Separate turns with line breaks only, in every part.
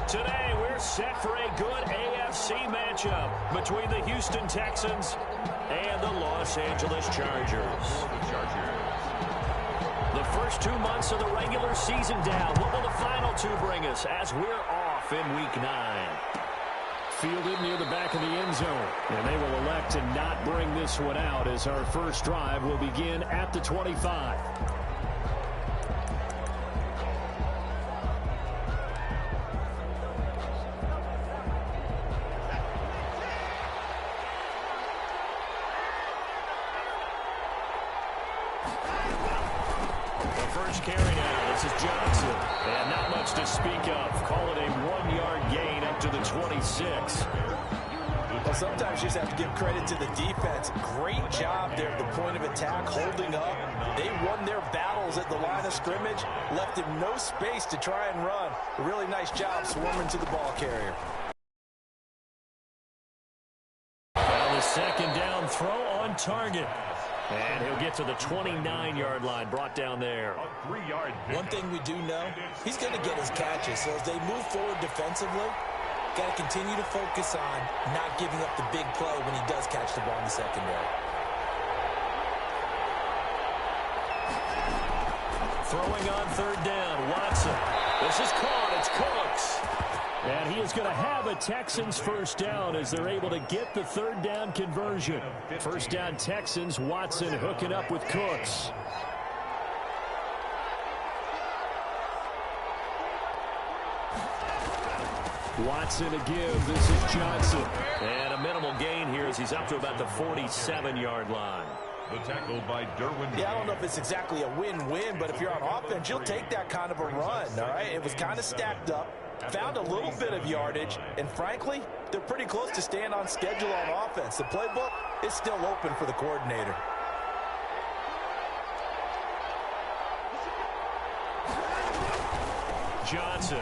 Today, we're set for a good AFC matchup between the Houston Texans and the Los Angeles Chargers. The first 2 months of the regular season down. What will the final two bring us as we're off in Week 9?
Fielded near the back of the end zone. And they will elect to not bring this one out as our first drive will begin at the 25.
Carry now. This is Johnson. And not much to speak of. Call it a 1-yard gain up to the 26.
Well, sometimes you just have to give credit to the defense. Great job there at the point of attack, holding up. They won their battles at the line of scrimmage, left him no space to try and run. A really nice job swarming to the ball carrier.
Well, the second down throw on target. And he'll get to the 29-yard line, brought down there.
One thing we do know, he's going to get his catches. So as they move forward defensively, got to continue to focus on not giving up the big play when he does catch the ball in the secondary.
Throwing on third down, Watson. This is caught. It's Cooks.
And he is going to have a Texans first down as they're able to get the third down conversion. First down Texans, Watson hooking up with Cooks. Watson to give. This is Johnson.
And a minimal gain here as he's up to about the 47-yard line.
The tackle by Derwin.
Yeah, I don't know if it's exactly a win-win, but if you're on offense, you'll take that kind of a run, all right? It was kind of stacked up. Found a little bit of yardage, and frankly, they're pretty close to staying on schedule on offense. The playbook is still open for the coordinator.
Johnson.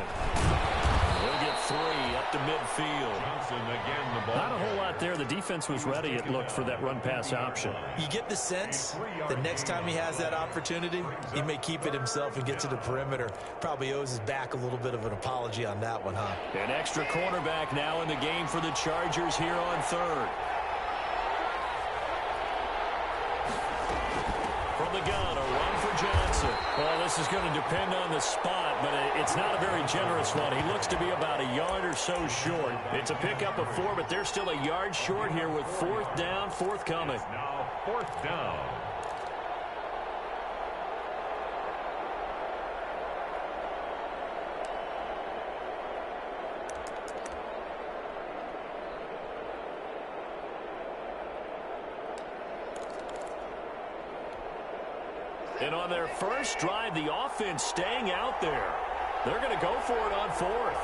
He'll get 3 up to midfield.
Johnson again, the ball.
Not a whole lot there. The defense was ready, it looked, for that run-pass option.
You get the sense that next time he has that opportunity, he may keep it himself and get to the perimeter. Probably owes his back a little bit of an apology on that one, huh?
An extra cornerback now in the game for the Chargers here on third. From the gun, a run for Johnson. Well, this is going to depend on the spot, but it's not a very generous one. He looks to be about a yard or so short. It's a pickup of 4, but they're still a yard short here with fourth down forthcoming.
Now fourth down.
And on their first drive, the offense staying out there. They're going to go for it on fourth.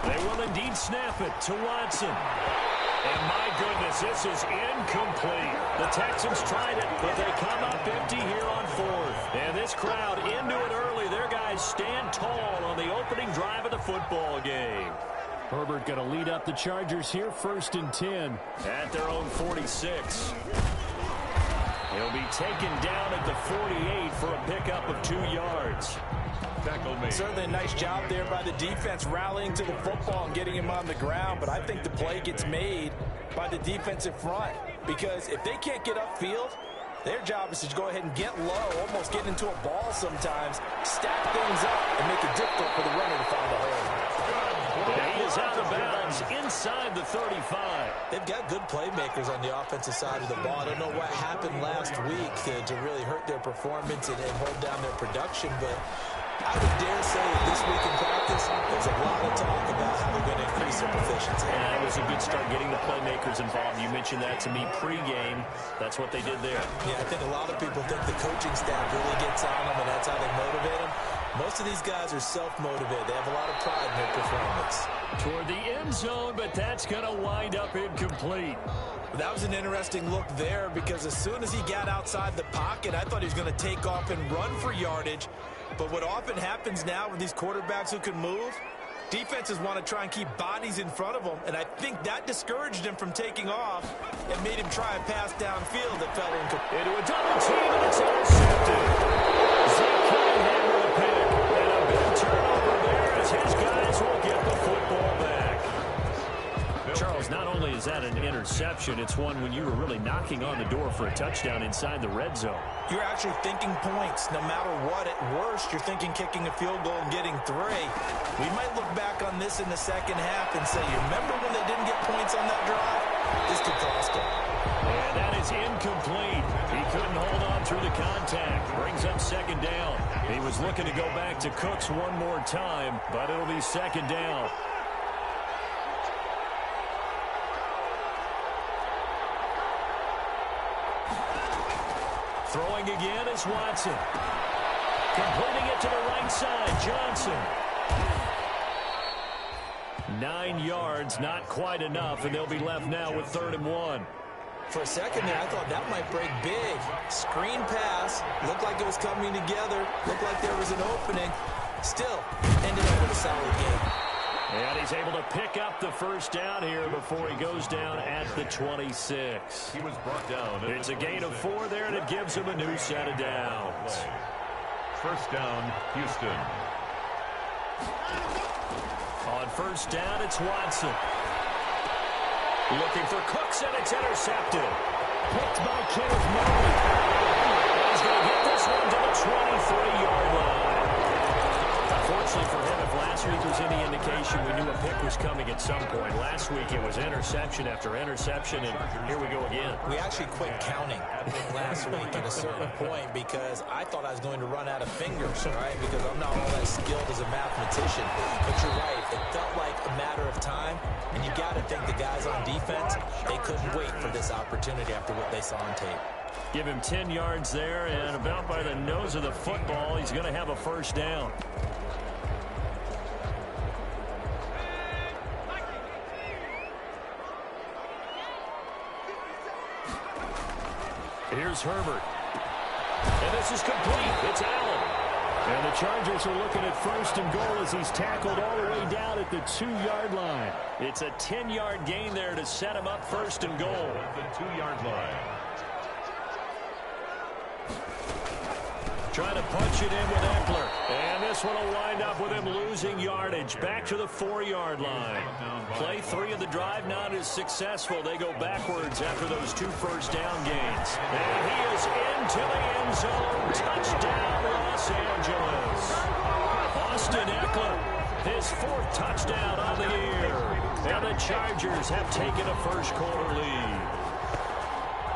They will indeed snap it to Watson. And my goodness, this is incomplete. The Texans tried it, but they come up empty here on fourth. And this crowd into it early. Their guys stand tall on the opening drive of the football game.
Herbert going to lead up the Chargers here, 1st and 10.
At their own 46. He'll be taken down at the 48 for a pickup of 2 yards.
Tackle made.
Certainly a nice job there by the defense rallying to the football and getting him on the ground, but I think the play gets made by the defensive front because if they can't get upfield, their job is to go ahead and get low, almost get into a ball sometimes, stack things up, and make it difficult for the runner to find a hole.
He is out of bounds inside the 35.
They've got good playmakers on the offensive side of the ball. I don't know what happened last week to really hurt their performance and hold down their production, but I would dare say that this week in practice, there's a lot of talk about how they're going to increase their proficiency.
And that was a good start getting the playmakers involved. You mentioned that to me pregame. That's what they did there.
Yeah, I think a lot of people think the coaching staff really gets on them, and that's how they motivate them. Most of these guys are self-motivated. They have a lot of pride in their performance.
Toward the end zone, but that's going to wind up incomplete.
That was an interesting look there because as soon as he got outside the pocket, I thought he was going to take off and run for yardage. But what often happens now with these quarterbacks who can move, defenses want to try and keep bodies in front of them, and I think that discouraged him from taking off and made him try a pass downfield that fell incomplete.
Into a double team, and it's intercepted. Zeke Cunningham with a pick, and a
interception. It's one when you were really knocking on the door for a touchdown inside the red zone.
You're actually thinking points. No matter what, at worst, you're thinking kicking a field goal and getting 3. We might look back on this in the second half and say, you remember when they didn't get points on that drive? This could cost them.
And that is incomplete. He couldn't hold on through the contact. Brings up second down. He was looking to go back to Cooks one more time, but it'll be second down. Throwing again is Watson. Completing it to the right side, Johnson. 9 yards, not quite enough, and they'll be left now with 3rd and 1.
For a second there, I thought that might break big. Screen pass. Looked like it was coming together. Looked like there was an opening. Still, ended up with a solid game.
And he's able to pick up the first down here before he goes down at the 26.
He was brought down.
It's a gain of 4 there, and it gives him a new set of downs.
First down, Houston.
On first down, it's Watson. Looking for Cooks, and it's intercepted. Picked by Kenneth Murray. He's going to get this one to the 23-yard line. Unfortunately for him, if last week was any indication, we knew a pick was coming at some point. Last week it was interception after interception, and here we go again.
We actually quit counting last week at a certain point because I thought I was going to run out of fingers, right? Because I'm not all that skilled as a mathematician. But you're right. It felt like a matter of time, and you got to think the guys on defense, they couldn't wait for this opportunity after what they saw on tape.
Give him 10 yards there, and about by the nose of the football, he's going to have a first down. Here's Herbert. And this is complete. It's Allen. And the Chargers are looking at 1st and goal as he's tackled all the way down at the 2-yard line. It's a 10-yard gain there to set him up 1st and goal.
At the 2-yard line.
Trying to punch it in with Eckler. And this one will wind up with him losing yardage. Back to the 4-yard line. Play 3 of the drive not as successful. They go backwards after those 2 first down gains. And he is into the end zone. Touchdown, Los Angeles. Austin Eckler, his 4th touchdown of the year. And the Chargers have taken a first-quarter lead.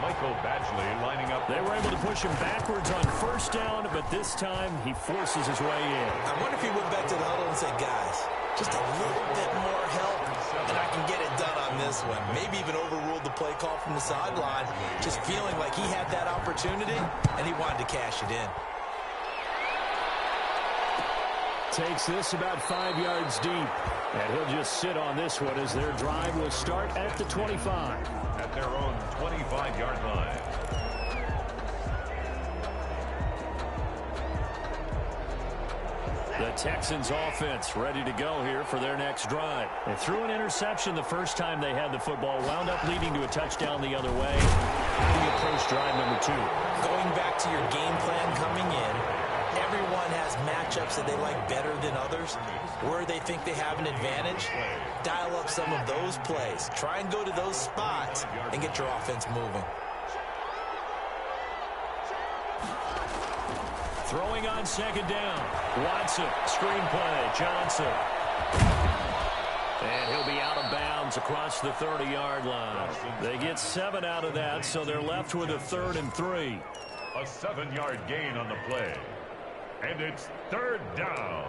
Michael Badgley lining up.
They were able to push him backwards on first down, but this time he forces his way in.
I wonder if he went back to the huddle and said, guys, just a little bit more help, and I can get it done on this one. Maybe even overruled the play call from the sideline, just feeling like he had that opportunity, and he wanted to cash it in.
Takes this about 5 yards deep, and he'll just sit on this one as their drive will start at the 25.
At their own 25-yard line.
The Texans offense ready to go here for their next drive. They threw an interception the first time they had the football, wound up leading to a touchdown the other way. How do you approach drive number 2?
Going back to your game plan coming in, everyone has matchups that they like better than others, where they think they have an advantage. Dial up some of those plays. Try and go to those spots and get your offense moving.
Throwing on second down. Watson, screen play, Johnson. And he'll be out of bounds across the 30-yard line. They get 7 out of that, so they're left with a 3rd and 3.
A 7-yard gain on the play. And it's 3rd down.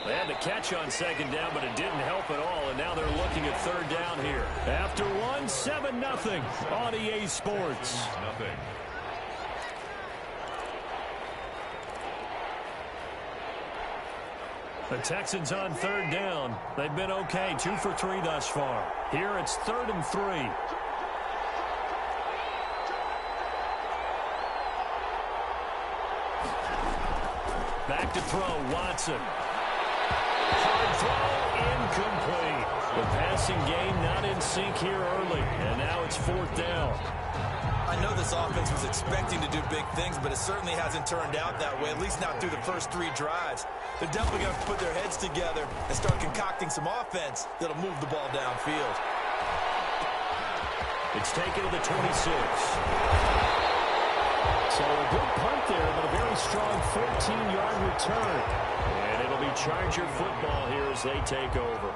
They had the catch on second down, but it didn't help at all, and now they're looking at 3rd down here. After 1, 7-0 on EA Sports.
Nothing.
The Texans on 3rd down. They've been okay, 2 for 3 thus far. Here it's 3rd and 3. Back to throw, Watson. Hard throw, incomplete. The passing game not in sync here early, and now it's 4th down.
I know this offense was expecting to do big things, but it certainly hasn't turned out that way, at least not through the first 3 drives. They're definitely going to put their heads together and start concocting some offense that'll move the ball downfield.
It's taken to the 26.
So a good punt there, but a very strong 14-yard return.
And it'll be Charger football here as they take over.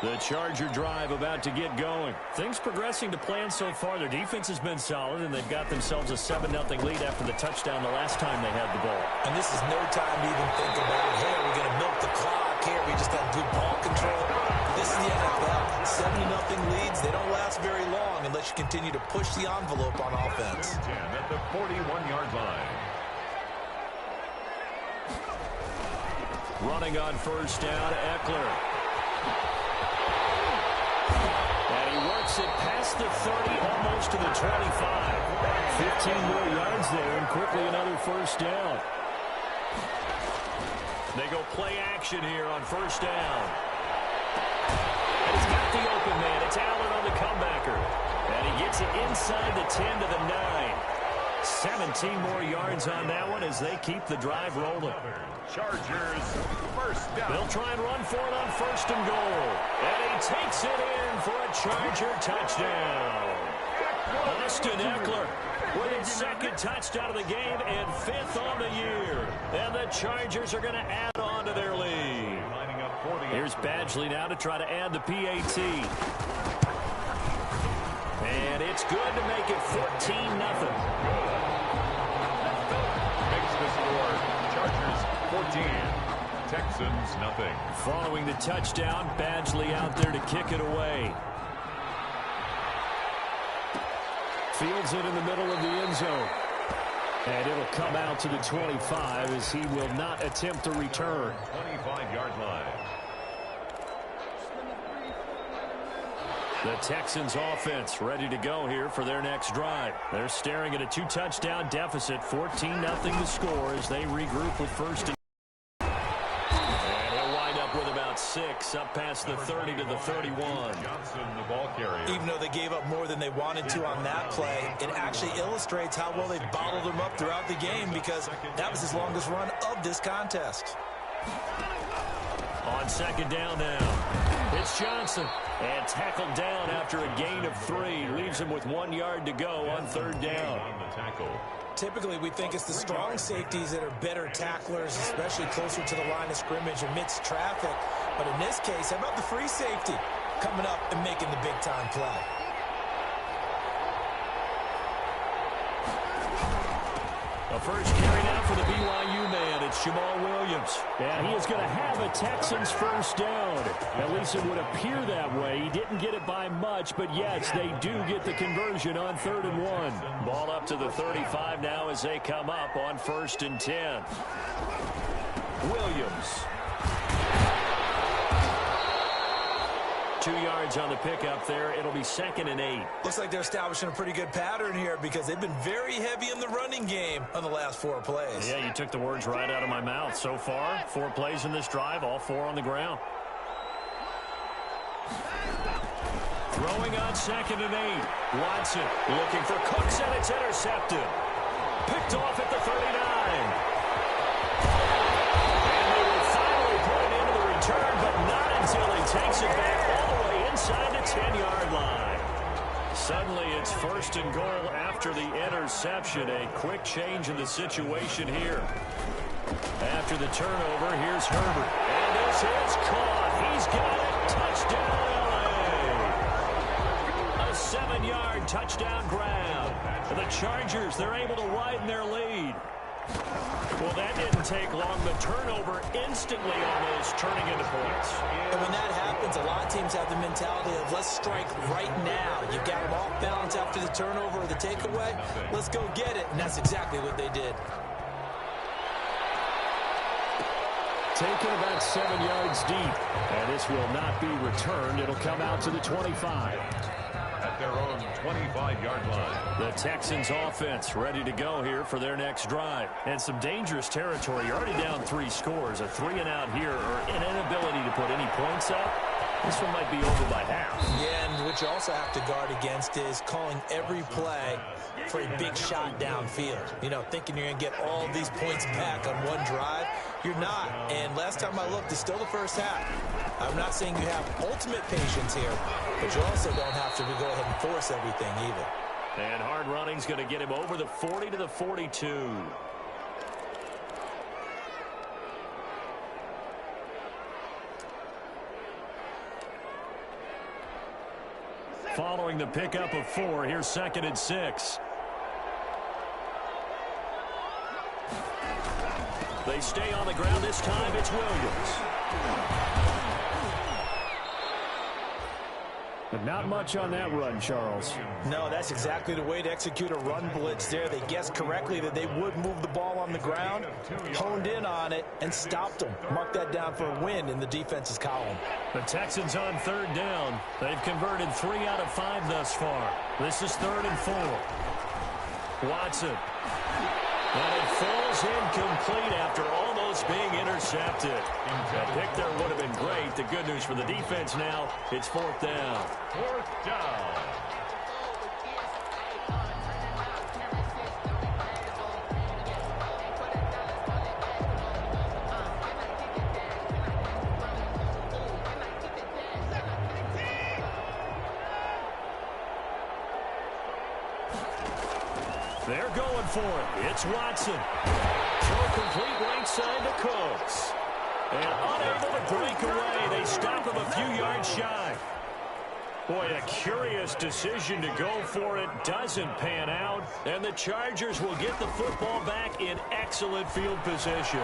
The Charger drive about to get going. Things progressing to plan so far. Their defense has been solid, and they've got themselves a 7-0 lead after the touchdown the last time they had the ball.
And this is no time to even think about, hey, are we going to milk the clock here? We just have good ball control. This is the NFL. 7-0 leads, they don't last very long unless you continue to push the envelope on offense.
10 at the 41-yard line.
Running on first down, Eckler. And he works it past the 30, almost to the 25.
15 more yards there, and quickly another first down.
They go play action here on first down. And he's got the open man. It's Allen on the comebacker. And he gets it inside the 10 to the 9. 17 more yards on that one as they keep the drive rolling.
Chargers first down.
They'll try and run for it on first and goal. And he takes it in for a Charger touchdown. Austin Eckler with his second touchdown of the game and 5th on the year. And the Chargers are going to add on to their lead. Here's Badgley now to try to add the PAT. And it's good to make it 14-0.
Makes the score. Chargers 14. Texans nothing.
Following the touchdown, Badgley out there to kick it away. Fields it in the middle of the end zone. And it'll come out to the 25 as he will not attempt to return.
25-yard line.
The Texans offense ready to go here for their next drive. They're staring at a 2-touchdown deficit, 14-0 the score as they regroup with first and he'll wind up with about 6 up past the 30 to the 31.
Johnson, the ball carrier.
Even though they gave up more than they wanted to on that play, it actually illustrates how well they bottled him up throughout the game because that was his longest run of this contest.
On second down now, it's Johnson. And tackled down after a gain of 3. Leaves him with 1 yard to go on third down.
On the tackle.
Typically, we think it's the strong safeties that are better tacklers, especially closer to the line of scrimmage amidst traffic. But in this case, how about the free safety coming up and making the big-time play?
A first carry now for the BYU man. It's Jamal Williams.
And he is going to have a Texans first down. At least it would appear that way. He didn't get it by much, but yes, they do get the conversion on 3rd and 1.
Ball up to the 35 now as they come up on 1st and 10. Williams. 2 yards on the pickup there. It'll be 2nd and 8.
Looks like they're establishing a pretty good pattern here because they've been very heavy in the running game on the last 4 plays.
Yeah, you took the words right out of my mouth. So far, 4 plays in this drive, all 4 on the ground. Throwing on 2nd and 8. Watson looking for Cooks, and it's intercepted. Picked off at the 39. And they will finally put it into the return, but not until he takes it back all the way inside the 10-yard line. Suddenly it's 1st and goal after the interception. A quick change in the situation here. After the turnover, here's Herbert. And this is caught. He's got it. Touchdown, LA. A 7-yard touchdown grab. The Chargers, they're able to widen their lead. Well, that didn't take long. The turnover instantly almost turning into points.
And when that happens, a lot of teams have the mentality of let's strike right now. You've got them off balance after the turnover or the takeaway. Let's go get it. And that's exactly what they did.
Taken about 7 yards deep. And this will not be returned. It'll come out to the 25.
At their own 25-yard line.
The Texans offense ready to go here for their next drive. And some dangerous territory. You're already down 3 scores. A 3-and-out here or an inability to put any points up. This one might be over by half.
Yeah, and what you also have to guard against is calling every play for a big shot downfield. You know, thinking you're going to get all these points back on one drive. You're not. And last time I looked, it's still the first half. I'm not saying you have ultimate patience here, but you also don't have to go ahead and force everything either.
And hard running's going to get him over the 40 to the 42. Following the pickup of 4, here's 2nd and 6. They stay on the ground this time. It's Williams.
But not much on that run, Charles.
No, that's exactly the way to execute a run blitz there. They guessed correctly that they would move the ball on the ground, honed in on it, and stopped them. Mark that down for a win in the defense's column.
The Texans on 3rd down. They've converted 3 out of 5 thus far. This is 3rd and 4. Watson. And it falls incomplete after almost being intercepted. That pick there would have been great. The good news for the defense now, it's 4th down.
4th down.
They're going for it. It's Watson. Throw complete right side to Cooks. And unable to break away. They stop him a few yards shy. Boy, a curious decision to go for it. Doesn't pan out. And the Chargers will get the football back in excellent field position.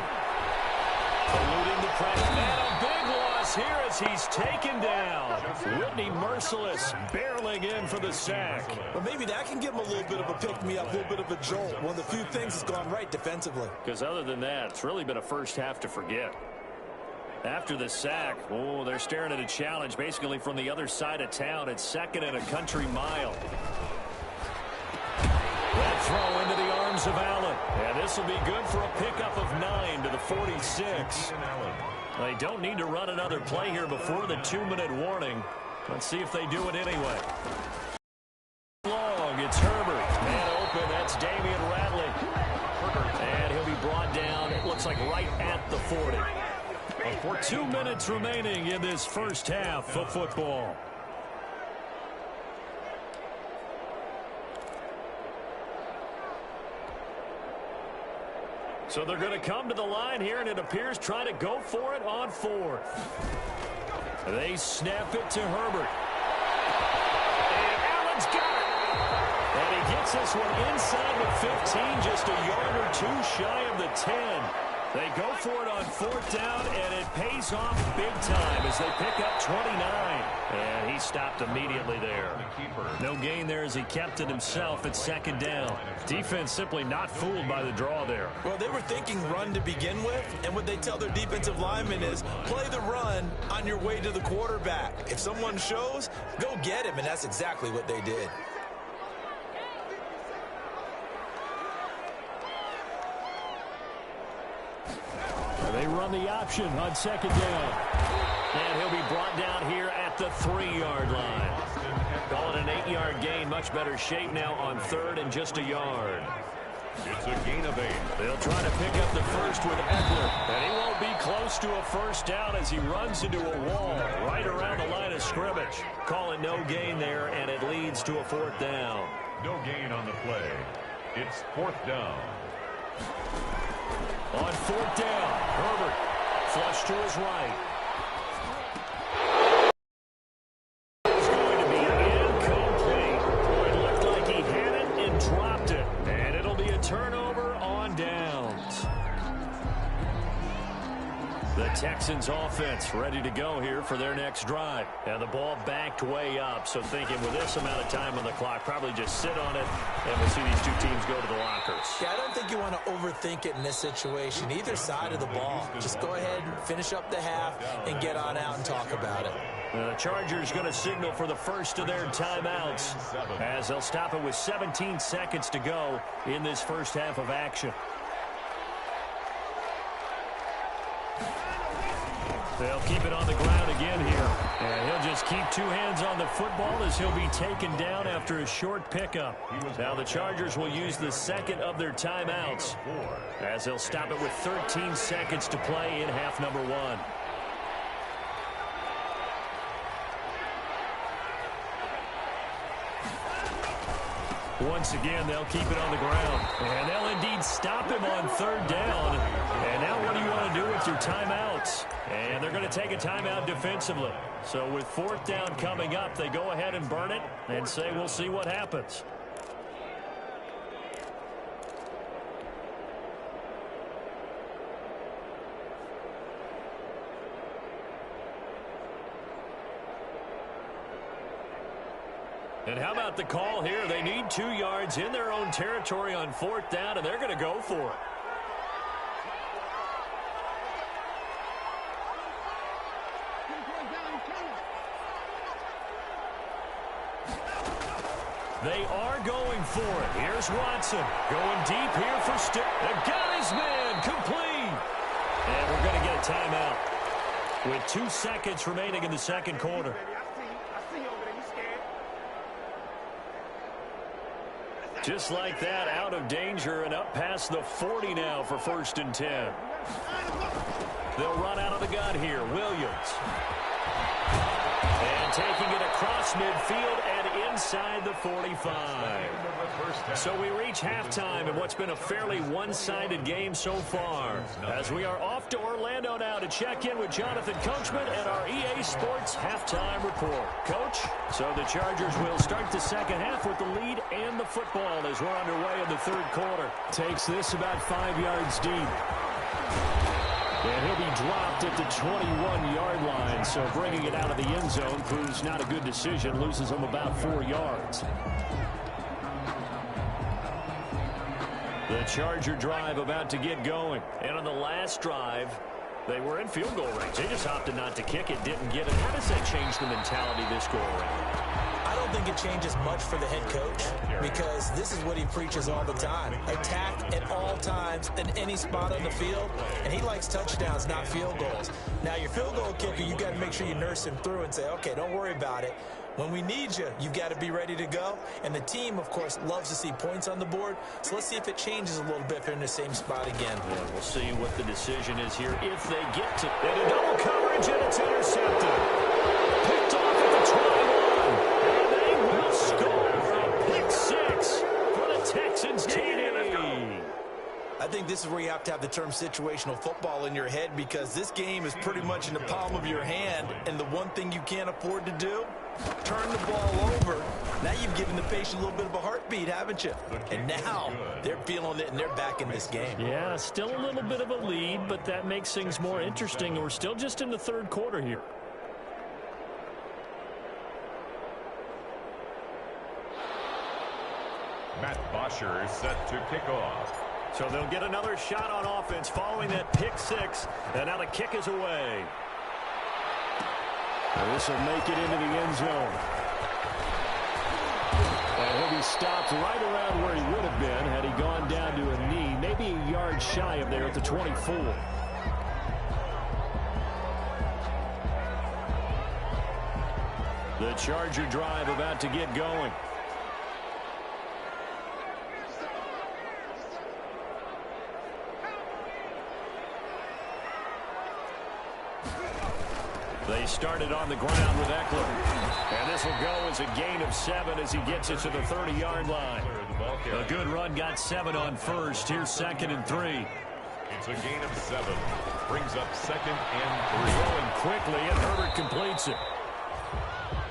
Eluding the press. And a big loss here as he's taken down. Whitney Merciless barreling in for the sack.
But maybe that can give him a little bit of a pick-me-up, a little bit of a jolt. One of the few things that's gone right defensively.
Because other than that, it's really been a first half to forget. After the sack, oh, they're staring at a challenge basically from the other side of town. It's 2nd and a country mile. That throw into the arms of Allen. And this will be good for a pickup of 9 to the 46. They don't need to run another play here before the 2-minute warning. Let's see if they do it anyway. Long, it's Herbert. Man open, that's Damian Ratley. And he'll be brought down, it looks like right at the 40. For 2 minutes remaining in this first half of football. So they're going to come to the line here, and it appears trying to go for it on 4th. They snap it to Herbert. And Allen's got it. And he gets this one inside the 15, just a yard or 2 shy of the 10. They go for it on 4th down, and it pays off big time as they pick up 29. And he stopped immediately there. No gain there as he kept it himself at 2nd down. Defense simply not fooled by the draw there.
Well, they were thinking run to begin with, and what they tell their defensive linemen is play the run on your way to the quarterback. If someone shows, go get him, and that's exactly what they did.
They run the option on 2nd down. And he'll be brought down here at the 3-yard line. Call it an 8-yard gain. Much better shape now on 3rd and just a yard.
It's a gain of 8.
They'll try to pick up the first with Eckler. And he won't be close to a first down as he runs into a wall right around the line of scrimmage. Call it no gain there, and it leads to a 4th down.
No gain on the play. It's 4th down.
On 4th down, Herbert flush to his right. It's going to be incomplete. It looked like he had it and dropped it. And it'll be a turnover on downs. The Texans offense ready to go here for their next drive. And the ball backed way up. So thinking with this amount of time on the clock, probably just sit on it, and we'll see these two teams go to the lockers.
Yeah, I don't think you want to overthink it in this situation. Either side of the ball. Just go ahead and finish up the half and get on out and talk about it.
The Chargers going to signal for the first of their timeouts as they'll stop it with 17 seconds to go in this first half of action. They'll keep it on the ground again here. And he'll just keep two hands on the football as he'll be taken down after a short pickup. Now the Chargers will use the second of their timeouts as they'll stop it with 13 seconds to play in half number one. Once again, they'll keep it on the ground. And they'll indeed stop him on third down. And now what do you want to do with your timeouts? And they're going to take a timeout defensively. So with fourth down coming up, they go ahead and burn it and say we'll see what happens. And how about the call here? They need 2 yards in their own territory on fourth down, and they're going to go for it. They are going for it. Here's Watson going deep here for Stick. They got his man complete. And we're going to get a timeout with 2 seconds remaining in the second quarter. Just like that, out of danger and up past the 40 now for 1st and 10. They'll run out of the gun here. Williams. And taking it across midfield and inside the 45. So we reach halftime in what's been a fairly one-sided game so far. As we are off to Orlando now to check in with Jonathan Coachman and our EA Sports halftime report. Coach, so the Chargers will start the second half with the lead and the football as we're underway in the third quarter. Takes this about 5 yards deep. And he'll be dropped at the 21-yard line, so bringing it out of the end zone proves not a good decision, loses him about 4 yards. The Charger drive about to get going. And on the last drive, they were in field goal range. They just opted not to kick it, didn't get it. How does that change the mentality this go around?
I don't think it changes much for the head coach because this is what he preaches all the time. Attack at all times in any spot on the field, and he likes touchdowns, not field goals. Now, your field goal kicker, you got to make sure you nurse him through and say, okay, don't worry about it. When we need you, you've got to be ready to go. And the team, of course, loves to see points on the board. So let's see if it changes a little bit if they're in the same spot again.
Yeah, we'll see what the decision is here if they get to it. And a double coverage, and it's intercepted. Picked off at the 21. And they will score a pick six for the Texans TD.
I think this is where you have to have the term situational football in your head because this game is pretty much in the palm of your hand. And the one thing you can't afford to do, turn the ball over. Now you've given the patient a little bit of a heartbeat, haven't you? And now they're feeling it and they're back in this game.
Yeah, still a little bit of a lead, but that makes things more interesting. We're still just in the third quarter here.
Matt Bosher is set to kick off.
So they'll get another shot on offense following that pick six. And now the kick is away. And this will make it into the end zone. And he'll be stopped right around where he would have been had he gone down to a knee. Maybe a yard shy of there at the 24. The Charger drive about to get going. They started on the ground with Eckler. And this will go as a gain of 7 as he gets it to the 30-yard line. A good run, got 7 on first. Here's 2nd and 3.
It's a gain of 7. Brings up 2nd and 3.
Going quickly, and Herbert completes it.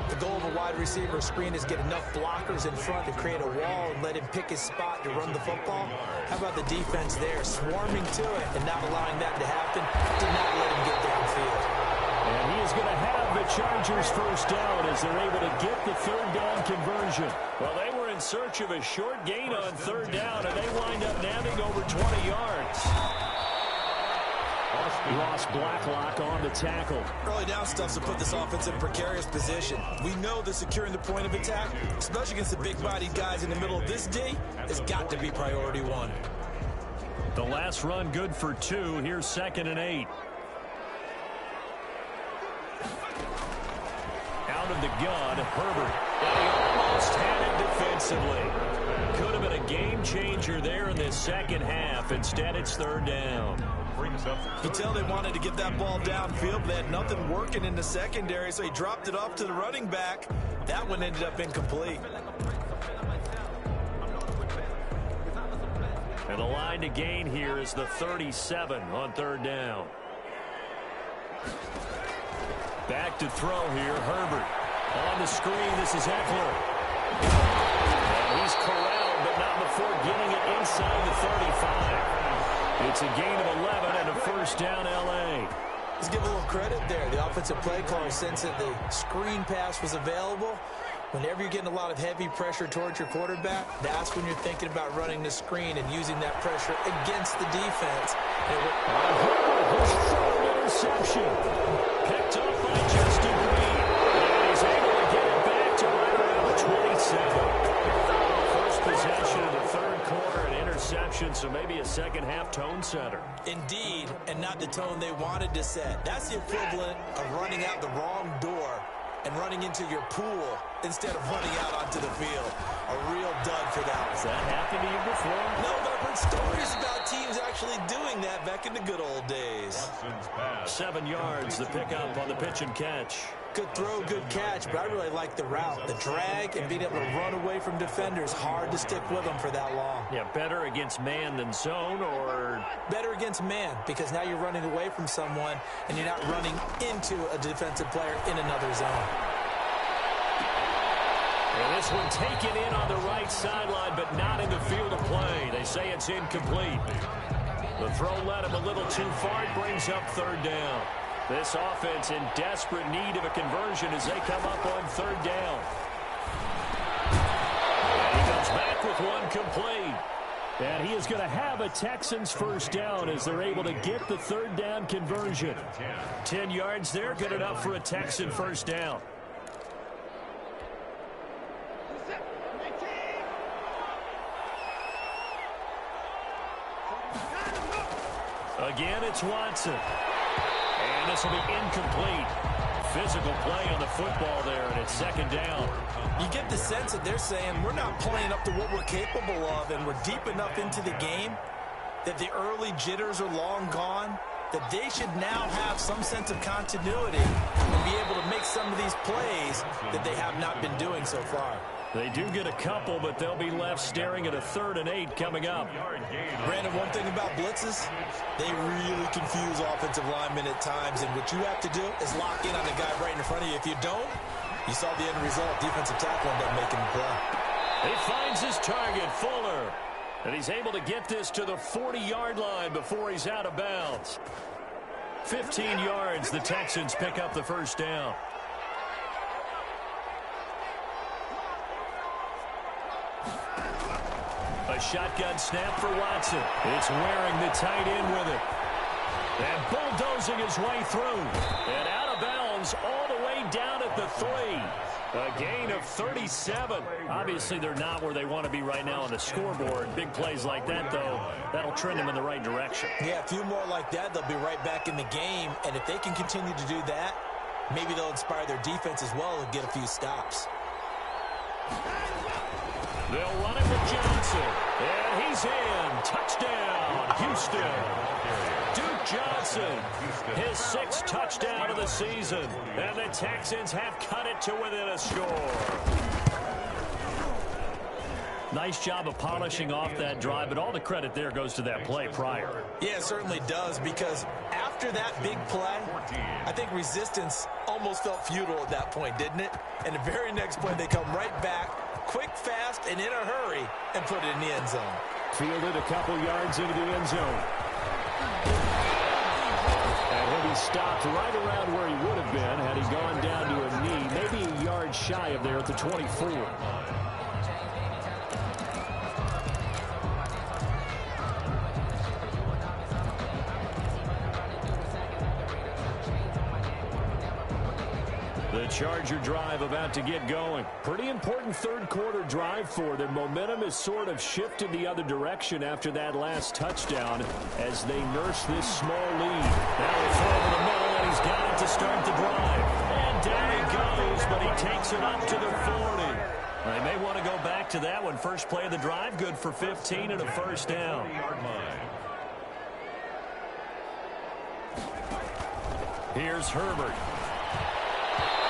The goal of a wide receiver screen is get enough blockers in front to create a wall and let him pick his spot to run the football. How about the defense there, swarming to it and not allowing that to happen? Did not let him get downfield.
And he is going to have the Chargers first down as they're able to get the third down conversion. Well, they were in search of a short gain on third down, and they wind up nabbing over 20 yards. Ross Blacklock on the tackle.
Early down stuff to put this offense in a precarious position. We know that securing the point of attack, especially against the big-bodied guys in the middle of this D, has got to be priority one.
The last run good for 2. Here's 2nd and 8. out of the gun, Herbert. And he almost had it defensively. Could have been a game changer there in this second half. Instead, it's third down.
You can tell they wanted to get that ball downfield, but they had nothing working in the secondary, so he dropped it off to the running back. That one ended up incomplete.
And the line to gain here is the 37 on third down. Back to throw here, Herbert. On the screen, this is Eckler. And he's corralled, but not before getting it inside the 35. It's a gain of 11 and a first down, L.A.
Let's give a little credit there. The offensive play caller, since that the screen pass was available, whenever you're getting a lot of heavy pressure towards your quarterback, that's when you're thinking about running the screen and using that pressure against the defense.
Interception. Picked up by Justin Reed. And he's able to get it back to right around the 27. First possession of the third quarter, an interception, so maybe a second-half tone setter.
Indeed, and not the tone they wanted to set. That's the equivalent of running out the wrong door and running into your pool instead of running out onto the field. A real dud for that.
Has that happened to you before?
No, but I've heard stories about teams actually doing that back in the good old days.
7 yards, the pickup on the pitch and catch.
Good throw, good catch, but I really like the route. The drag and being able to run away from defenders, hard to stick with them for that long.
Yeah, better against man than zone, or?
Better against man, because now you're running away from someone and you're not running into a defensive player in another zone.
And this one taken in on the right sideline, but not in the field of play. They say it's incomplete. The throw led him a little too far. It brings up third down. This offense in desperate need of a conversion as they come up on third down. And he comes back with one complete. And he is going to have a Texans first down as they're able to get the third down conversion. 10 yards there, good enough for a Texan first down. Again, it's Watson. And this will be incomplete. Physical play on the football there, and it's second down.
You get the sense that they're saying we're not playing up to what we're capable of, and we're deep enough into the game that the early jitters are long gone, that they should now have some sense of continuity and be able to make some of these plays that they have not been doing so far.
They do get a couple, but they'll be left staring at a 3rd and 8 coming up.
Brandon, one thing about blitzes, they really confuse offensive linemen at times, and what you have to do is lock in on the guy right in front of you. If you don't, you saw the end result. Defensive tackle ended up making the play.
He finds his target, Fuller, and he's able to get this to the 40-yard line before he's out of bounds. 15 yards, the Texans pick up the first down. A shotgun snap for Watson. It's wearing the tight end with it. And bulldozing his way through. And out of bounds all the way down at the 3. A gain of 37. Obviously, they're not where they want to be right now on the scoreboard. Big plays like that, though, that'll trend them in the right direction.
Yeah, a few more like that, they'll be right back in the game. And if they can continue to do that, maybe they'll inspire their defense as well and get a few stops.
They'll run it with Johnson. And he's in. Touchdown, Houston. Duke Johnson, his 6th touchdown of the season. And the Texans have cut it to within a score. Nice job of polishing off that drive, but all the credit there goes to that play prior.
Yeah, it certainly does, because after that big play, I think resistance almost felt futile at that point, didn't it? And the very next play, they come right back, quick, fast, and in a hurry, and put it in the end zone.
Fielded a couple yards into the end zone. And he'll be stopped right around where he would have been had he gone down to a knee, maybe a yard shy of there at the 24. The Charger drive about to get going. Pretty important third quarter drive for them. Momentum has sort of shifted the other direction after that last touchdown as they nurse this small lead. Now he'll throw over the middle, and he's got it to start the drive. And And down he goes, but he takes it up to the 40. They may want to go back to that one. First play of the drive, good for 15 and a first down. Here's Herbert.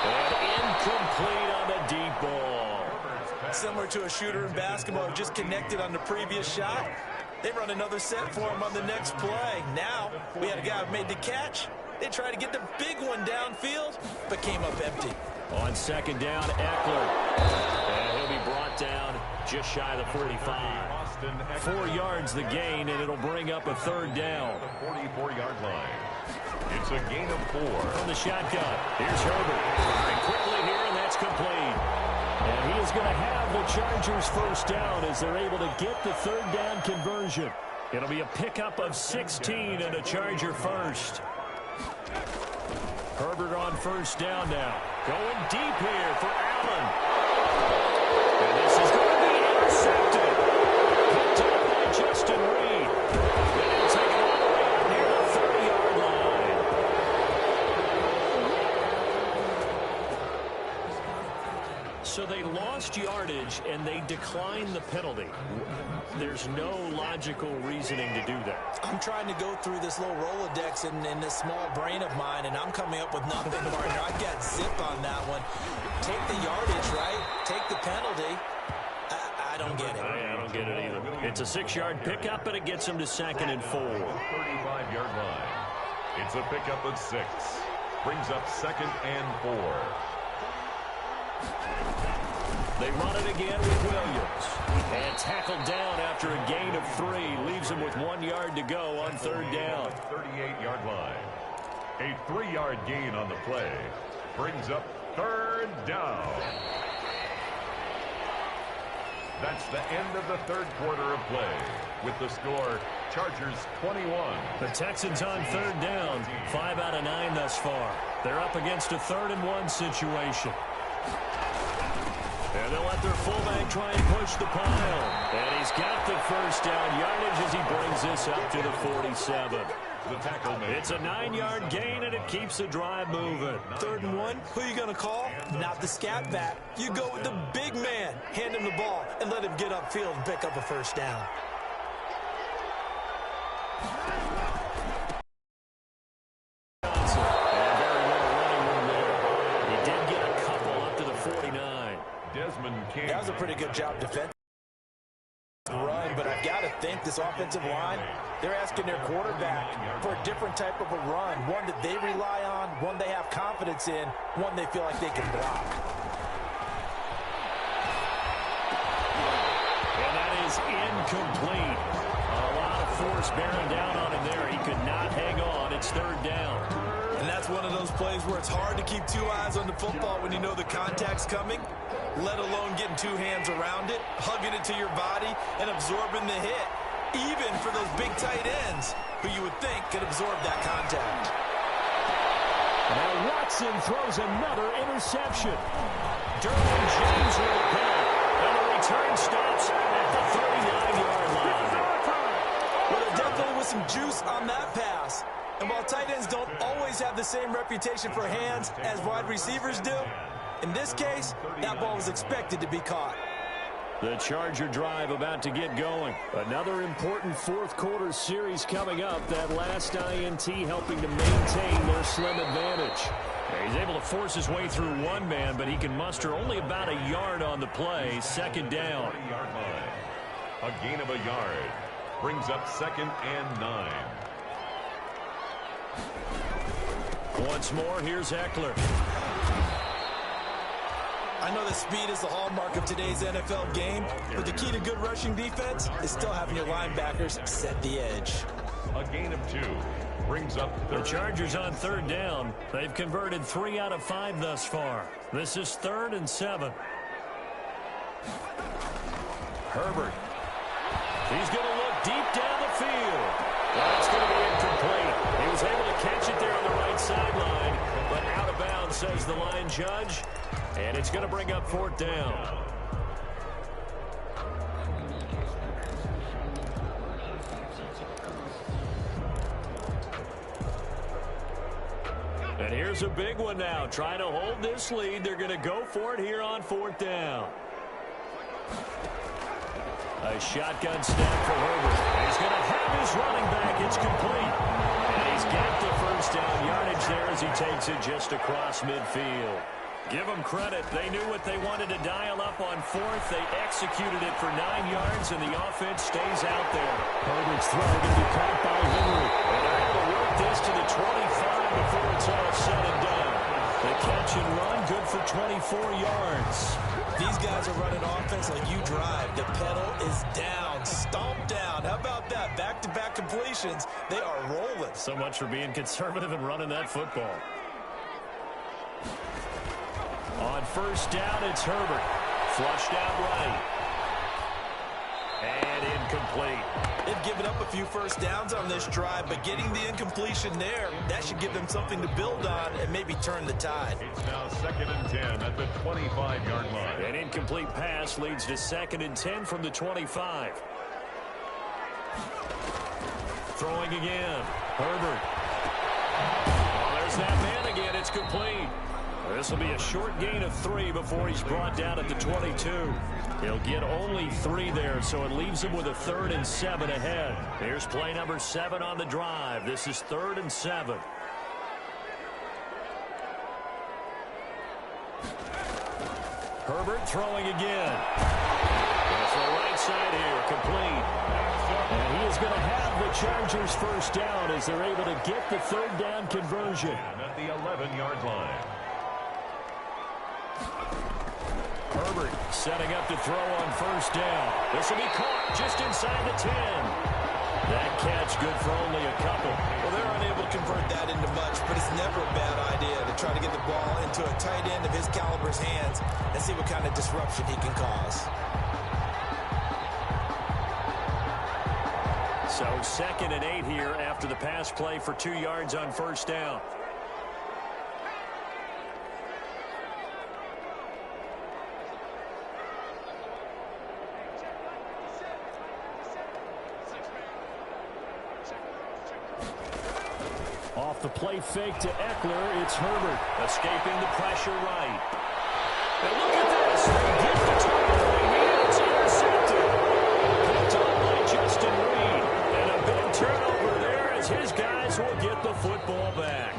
And incomplete on the deep ball.
Similar to a shooter in basketball who just connected on the previous shot. They run another set for him on the next play. Now, we had a guy who made the catch. They tried to get the big one downfield, but came up empty.
On second down, Eckler. And he'll be brought down just shy of the 45. 4 yards the gain, and it'll bring up a third down.
The 44-yard line. It's a gain of 4.
From the shotgun, here's Herbert. Very quickly here, and that's complete. And he is going to have the Chargers first down as they're able to get the third down conversion. It'll be a pickup of 16 and a Charger first. Herbert on first down now. Going deep here for Allen. And this is going to be intercepted. Picked up by Justin Reed. And he'll take it all the way out near the 30-yard line. So they lost yardage, and they declined the penalty. There's no logical reasoning to do that.
I'm trying to go through this little Rolodex in this small brain of mine, and I'm coming up with nothing, partner. I got zip on that one. Take the yardage, right? Take the penalty. I don't get it.
I don't get it either. It's a 6-yard pickup, and it gets him to 2nd and 4.
35-yard line. It's a pickup of 6. Brings up 2nd and 4.
They run it again with Williams. And tackled down after a gain of 3. Leaves him with 1 yard to go on third down.
38-yard line. A 3-yard gain on the play. Brings up third down. That's the end of the third quarter of play. With the score, Chargers 21.
The Texans on third down. 5 out of 9 thus far. They're up against a 3rd and 1 situation. And they'll let their fullback try and push the pile. And he's got the first down yardage as he brings this up to the 47.
The tackle made.
It's a 9-yard gain, and it keeps the drive moving.
3rd and 1, who are you going to call? Not the scat back. You go with the big man. Hand him the ball and let him get upfield and pick up a first down. That was a pretty good job defense run, but I've got to think this offensive line, they're asking their quarterback for a different type of a run, one that they rely on, one they have confidence in, one they feel like they can block.
And that is incomplete. A lot of force bearing down on him there. He could not hang on. It's third down.
And that's one of those plays where it's hard to keep 2 eyes on the football when you know the contact's coming, let alone getting 2 hands around it, hugging it to your body, and absorbing the hit, even for those big tight ends who you would think could absorb that contact.
Now Watson throws another interception. Derwin James with a penalty, and the return stops at the 39-yard line.
Well, there definitely was some juice on that pass. And while tight ends don't always have the same reputation for hands as wide receivers do, in this case, that ball was expected to be caught.
The Charger drive about to get going. Another important fourth quarter series coming up. That last INT helping to maintain their slim advantage. He's able to force his way through one man, but he can muster only about a yard on the play. Second down.
A gain of a yard. Brings up 2nd and 9.
Once more, here's Eckler.
I know that speed is the hallmark of today's NFL game, but the key to good rushing defense is still having your linebackers set the edge.
A gain of 2. Brings up
the Chargers on third down. They've converted 3 out of 5 thus far. This is 3rd and 7. Herbert. He's going to look deep down the field. That's going to be incomplete. He was able to catch it there on the right sideline, but out of bounds, says the line judge. And it's going to bring up 4th down. And here's a big one now. Trying to hold this lead. They're going to go for it here on 4th down. A shotgun snap for Herbert. He's going to have his running back. It's complete. And he's got the first down yardage there as he takes it just across midfield. Give them credit. They knew what they wanted to dial up on 4th. They executed it for 9 yards, and the offense stays out there.
Herbert's throw going to be caught by Henry.
And they're able to work this to the 25 before it's all said and done. The catch and run, good for 24 yards.
These guys are running offense like you drive. The pedal is down, stomped down. How about that? Back-to-back completions. They are rolling.
So much for being conservative and running that football.
On 1st down, it's Herbert. Flushed out right. And incomplete.
They've given up a few first downs on this drive, but getting the incompletion there, that should give them something to build on and maybe turn the tide.
It's now 2nd and 10 at the 25-yard line.
An incomplete pass leads to 2nd and 10 from the 25. Throwing again. Herbert. Oh, there's that man again. It's complete. This will be a short gain of 3 before he's brought down at the 22. He'll get only 3 there, so it leaves him with a 3rd and 7 ahead. Here's play number 7 on the drive. This is 3rd and 7. Herbert throwing again. Off the right side here, complete. And he is going to have the Chargers first down as they're able to get the 3rd down conversion.
At the 11-yard line.
Herbert setting up to throw on 1st down. This will be caught just inside the 10. That catch good for only a couple.
Well, they're unable to convert that into much, but it's never a bad idea to try to get the ball into a tight end of his caliber's hands and see what kind of disruption he can cause.
So 2nd and 8 here after the pass play for 2 yards on 1st down. Off the play fake to Eckler, it's Herbert escaping the pressure right. And look at this. They get the tackle. It's intercepted. Picked up by Justin Reed. And a big turnover there as his guys will get the football back.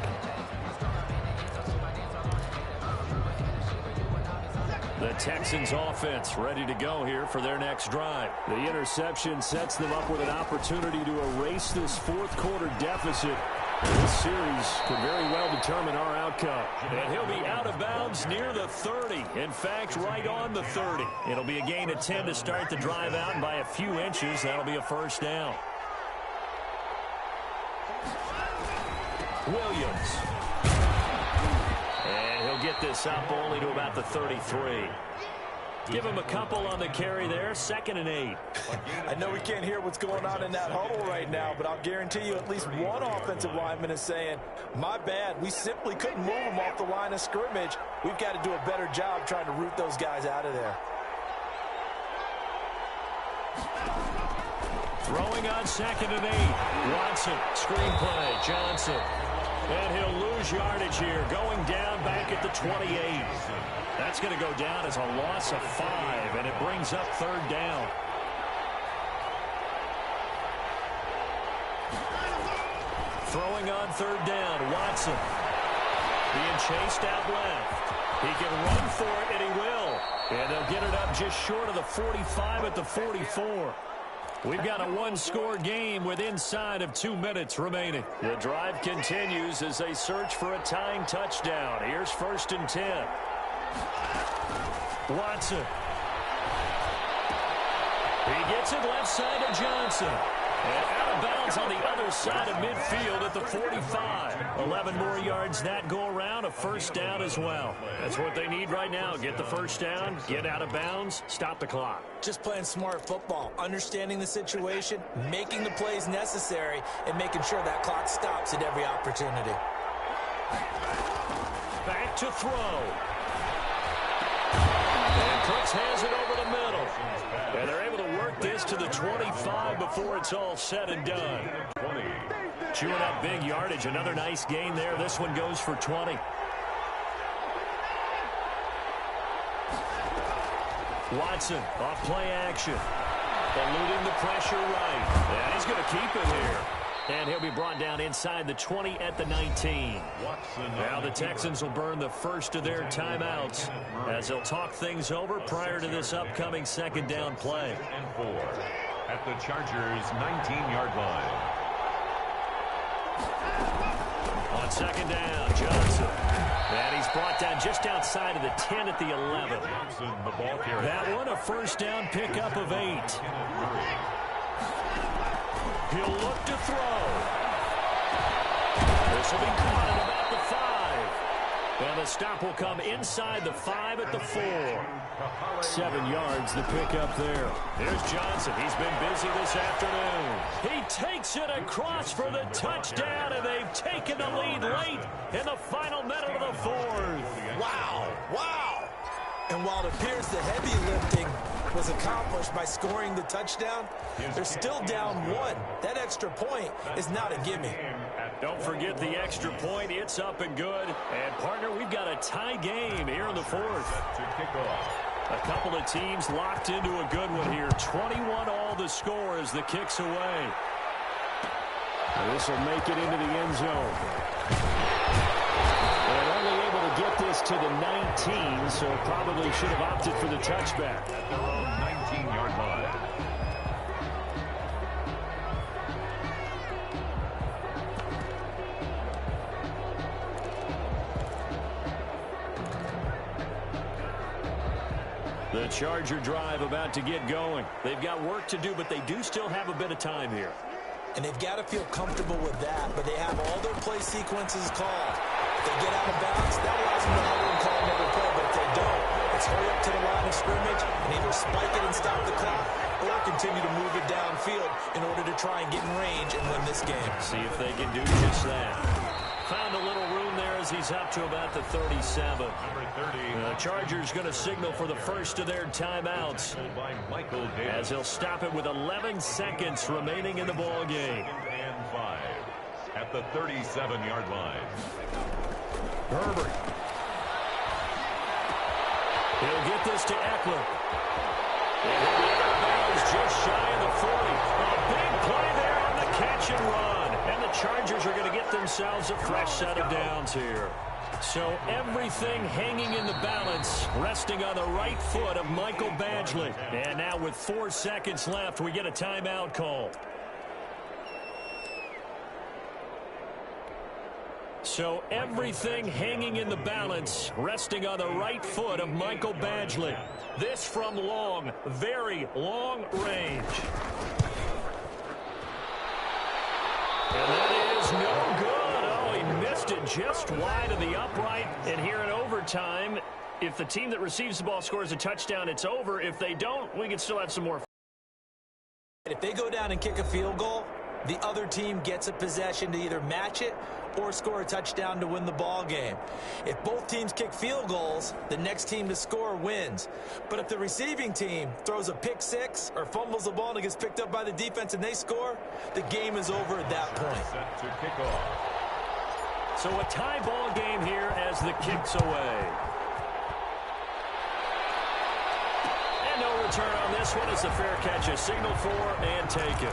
The Texans offense ready to go here for their next drive. The interception sets them up with an opportunity to erase this 4th quarter deficit. This series could very well determine our outcome. And he'll be out of bounds near the 30. In fact, right on the 30. It'll be a gain of 10 to start the drive out, and by a few inches, that'll be a first down. Williams. And he'll get this up only to about the 33. Give him a couple on the carry there. 2nd and 8.
I know we can't hear what's going on in that huddle right now, but I'll guarantee you at least one offensive lineman is saying, my bad, we simply couldn't move them off the line of scrimmage. We've got to do a better job trying to root those guys out of there.
Throwing on 2nd and 8. Watson, screen play, Johnson. And he'll lose yardage here, going down back at the 28. That's going to go down as a loss of 5, and it brings up 3rd down. Throwing on 3rd down, Watson. Being chased out left. He can run for it, and he will. And they'll get it up just short of the 45 at the 44. We've got a one-score game with inside of 2 minutes remaining. The drive continues as they search for a tying touchdown. Here's 1st and 10. Watson. He gets it left side to Johnson. And out of bounds on the other side of midfield at the 45. 11 more yards that go around, a first down as well. That's what they need right now. Get the first down, get out of bounds, stop the clock.
Just playing smart football, understanding the situation, making the plays necessary, and making sure that clock stops at every opportunity.
Back to throw. And Cooks has it over the middle. And they're able to work this to the 25 before it's all said and done.
20.
Chewing up big yardage. Another nice gain there. This one goes for 20. Watson off play action. Eluding the pressure right. And he's going to keep it here. And he'll be brought down inside the 20 at the 19. Now the Texans will burn the first of their timeouts as they'll talk things over prior to this upcoming second down play.
And 4 at the Chargers' 19-yard line.
On second down, Johnson. And he's brought down just outside of the 10 at the 11. That one a first down pickup of 8. He'll look to throw. This will be caught at about the 5. And the stop will come inside the 5 at the 4. 7 yards, the pickup there. Here's Johnson. He's been busy this afternoon. He takes it across for the touchdown, and they've taken the lead late in the final minute of the 4th.
Wow, wow. And while it appears the heavy lifting was accomplished by scoring the touchdown, they're still down 1. That extra point is not a gimme.
Don't forget the extra point. It's up and good. And, partner, we've got a tie game here in the 4th.
To kick off.
A couple of teams locked into a good one here. 21 all the score as the kick's away. This will make it into the end zone. And only able to get this to the 19, so probably should have opted for the touchback.
At their own 19-yard line.
The Charger drive about to get going. They've got work to do, but they do still have a bit of time here.
And they've got to feel comfortable with that, but they have all their play sequences called. If they get out of bounds, that allows them to hover and call another play, but if they don't, it's hurry up to the line of scrimmage and either spike it and stop the clock or continue to move it downfield in order to try and get in range and win this game.
See if they can do just that. Found a little room there as he's up to about the 37.
Number 30.
The Chargers going to signal for the first of their timeouts as they'll stop it with 11 seconds remaining in the ball game.
And 5 at the 37-yard line.
Herbert. He'll get this to Eckler. And he'll be out of bounds just shy of the 40. A big play there on the catch and run. And the Chargers are going to get themselves a fresh set of downs here. So everything hanging in the balance, resting on the right foot of Michael Badgley. And now with 4 seconds left, we get a timeout call. So everything hanging in the balance, resting on the right foot of Michael Badgley. This from long, very long range. And that is no good. Oh, he missed it just wide of the upright. And here in overtime, if the team that receives the ball scores a touchdown, it's over. If they don't, we can still have some more.
If they go down and kick a field goal, the other team gets a possession to either match it or score a touchdown to win the ball game. If both teams kick field goals, the next team to score wins. But if the receiving team throws a pick six or fumbles the ball and it gets picked up by the defense and they score, the game is over at that point.
Set to kick off.
So a tie ball game here as the kick's away. And no return on this one as the fair catch is signaled for and taken.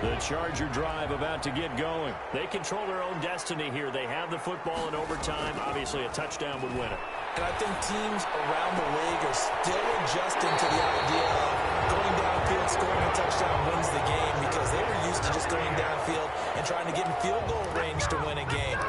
The Charger drive about to get going. They control their own destiny here. They have the football in overtime. Obviously, a touchdown would win it.
And I think teams around the league are still adjusting to the idea of going downfield, scoring a touchdown wins the game because they were used to just going downfield and trying to get in field goal range to win a game.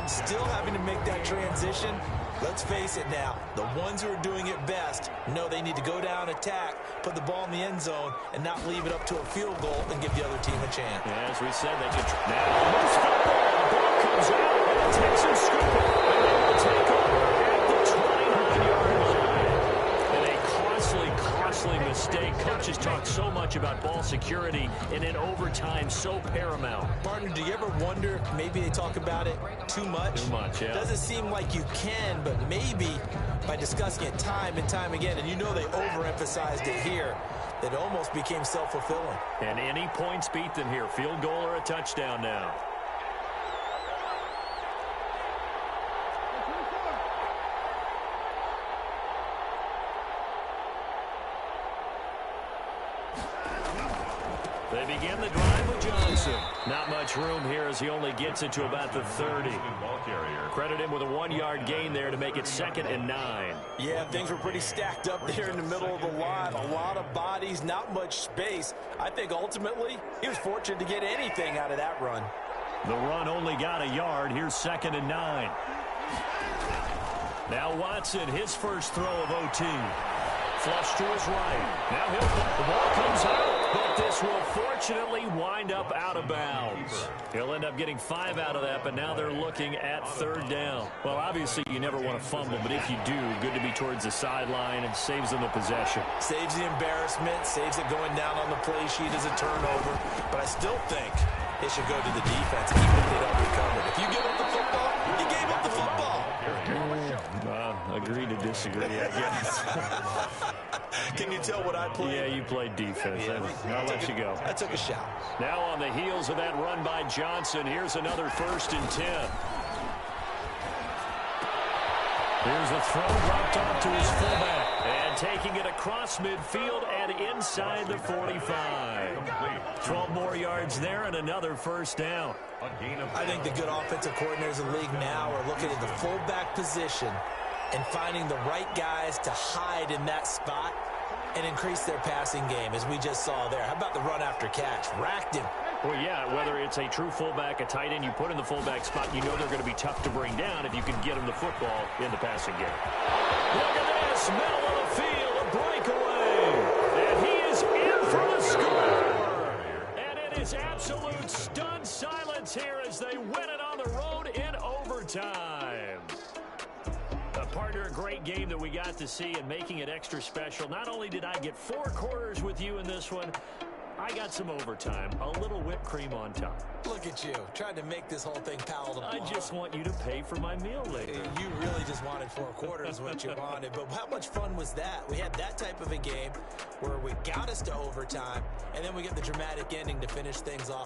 Still having to make that transition. Let's face it now, the ones who are doing it best know they need to go down, attack, put the ball in the end zone, and not leave it up to a field goal and give the other team a chance.
Yeah, as we said, they can now almost got there. The ball comes out, and the Texans scoop it, and they will take over at the 29-yard line. And a costly
costly mistake. Coaches talk so much about ball security and in overtime so paramount.
Partner, do you ever wonder, maybe they talk about it too much?
Too much, yeah.
Doesn't seem like you can, but maybe by discussing it time and time again, and you know they overemphasized it here, it almost became self-fulfilling.
And any points beat them here. Field goal or a touchdown now. They begin the drive with Johnson. Not much room here as he only gets it to about the 30. Credit him with a 1-yard gain there to make it 2nd and 9.
Yeah, things were pretty stacked up there in the middle of the line. A lot of bodies, not much space. I think ultimately he was fortunate to get anything out of that run.
The run only got a yard. Here's 2nd and 9. Now Watson, his first throw of OT. Flush to his right. Now the ball comes out, but this will fortunately wind up out of bounds. He'll end up getting 5 out of that, but now they're looking at 3rd down. Well, obviously you never want to fumble, but if you do, good to be towards the sideline and saves them the possession.
Saves the embarrassment, saves it going down on the play sheet as a turnover, but I still think it should go to the defense even if they don't recover it. If you give up the football, you gave up the football.
Agree to disagree, I guess.
Can you tell what I played?
Yeah, you played defense. Yeah. I'll let you go.
I took a shot.
Now on the heels of that run by Johnson, here's another 1st and 10. Here's a throw dropped off to his fullback. And taking it across midfield and inside the 45. 12 more yards there and another 1st down.
I think the good offensive coordinators in the league now are looking at the fullback position and finding the right guys to hide in that spot and increase their passing game, as we just saw there. How about the run after catch? Racked him.
Well, yeah, whether it's a true fullback, a tight end, you put in the fullback spot, you know they're going to be tough to bring down if you can get them the football in the passing game. Look at this, middle of the field, a breakaway. And he is in for the score. And it is absolute stunned silence here as they win it on the road in overtime. Partner, a great game that we got to see and making it extra special. Not only did I get 4 quarters with you in this one, I got some overtime, a little whipped cream on top.
Look at you, trying to make this whole thing palatable.
I just want you to pay for my meal later.
You really just wanted 4 quarters what you wanted, but how much fun was that? We had that type of a game where we got us to overtime, and then we get the dramatic ending to finish things off.